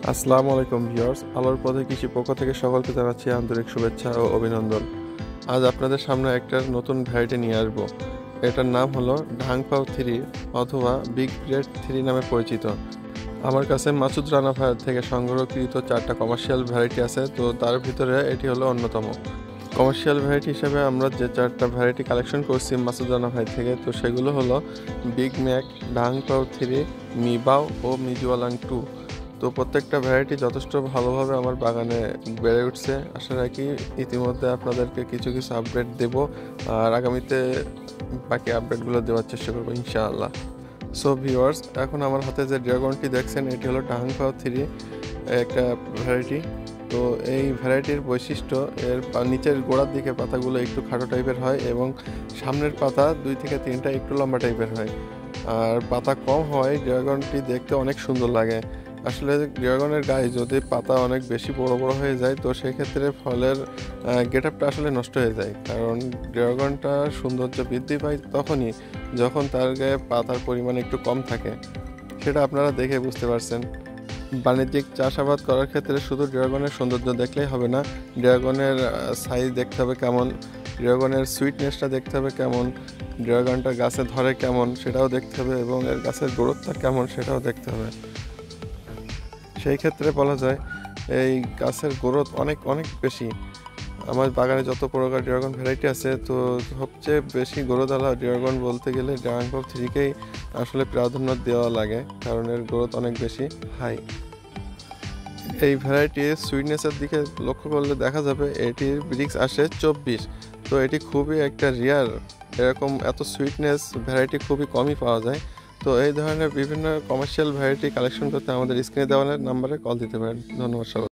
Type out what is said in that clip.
আসসালামু আলাইকুম ভিউয়ার্স, আলোর পথে কৃষি পক্ষ থেকে সকলকে জানাচ্ছি আন্তরিক শুভেচ্ছা ও অভিনন্দন। আজ আপনাদের সামনে একটা নতুন ভ্যারাইটি নিয়ে আসব। এটার নাম হলো ঢাংপাও থ্রি অথবা বিগ ব্রেড থ্রি নামে পরিচিত। আমার কাছে মাসুদ রানা ভাইয়ের থেকে সংগ্রহকৃত 4টা কমার্শিয়াল ভ্যারাইটি আছে, তো তার ভিতরে এটি হলো অন্যতম। কমার্শিয়াল ভ্যারাইটি হিসেবে আমরা যে 4টা ভ্যারাইটি কালেকশন করছি মাসুদ রানা ভাই থেকে, তো সেগুলো হলো বিগ ম্যাক, ঢাংপাও থ্রি, মিবাও ও মিজুয়ালাং টু। তো প্রত্যেকটা ভ্যারাইটি যথেষ্ট ভালোভাবে আমার বাগানে বেড়ে উঠছে। আশা রাখি ইতিমধ্যে আপনাদেরকে কিছু কিছু আপডেট দেব, আর আগামীতে বাকি আপডেটগুলো দেওয়ার চেষ্টা করবো ইনশাআল্লাহ। সো ভিউয়ার্স, এখন আমার হাতে যে ড্রাগনটি দেখছেন এটি হলো ঢাংপাও থ্রি একটা ভ্যারাইটি। তো এই ভ্যারাইটির বৈশিষ্ট্য এর নিচের গোড়ার দিকে পাতাগুলো একটু খাটো টাইপের হয় এবং সামনের পাতা 2 থেকে 3টা একটু লম্বা টাইপের হয়। আর পাতা কম হয় ড্রাগনটি দেখতে অনেক সুন্দর লাগে। আসলে ড্রাগনের গায়ে যদি পাতা অনেক বেশি বড় বড় হয়ে যায়, তো সেক্ষেত্রে ফলের গেটআপটা আসলে নষ্ট হয়ে যায়। কারণ ড্রাগনটা সৌন্দর্য বৃদ্ধি পায় তখনই যখন তার গায়ে পাতার পরিমাণ একটু কম থাকে। সেটা আপনারা দেখে বুঝতে পারছেন। বাণিজ্যিক চাষাবাদ করার ক্ষেত্রে শুধু ড্রাগনের সৌন্দর্য দেখলেই হবে না, ড্রাগনের সাইজ দেখতে হবে কেমন, ড্রাগনের সুইটনেসটা দেখতে হবে কেমন, ড্রাগনটা গাছে ধরে কেমন সেটাও দেখতে হবে, এবং এর গাছের গ্রোথটা কেমন সেটাও দেখতে হবে। সেই ক্ষেত্রে বলা যায় এই গাছের গ্রোথ অনেক অনেক বেশি। আমার বাগানে যত প্রকার ড্রাগন ভ্যারাইটি আছে, তো সবচেয়ে বেশি গ্রোথওয়ালা ড্রাগন বলতে গেলে ঢাংপাও থ্রিকেই আসলে প্রাধান্য দেওয়া লাগে, কারণ এর গ্রোথ অনেক বেশি হাই। এই ভ্যারাইটির সুইটনেসের দিকে লক্ষ্য করলে দেখা যাবে এটির ব্রিক্স আসে 24। তো এটি খুবই একটা রেয়ার, এরকম এত সুইটনেস ভ্যারাইটি খুবই কমই পাওয়া যায়। তো এই ধরনের বিভিন্ন কমার্শিয়াল ভ্যারাইটি কালেকশন করতে আমাদের স্ক্রিনে দেওয়া নাম্বারে কল দিতে পারেন। ধন্যবাদ সবাই।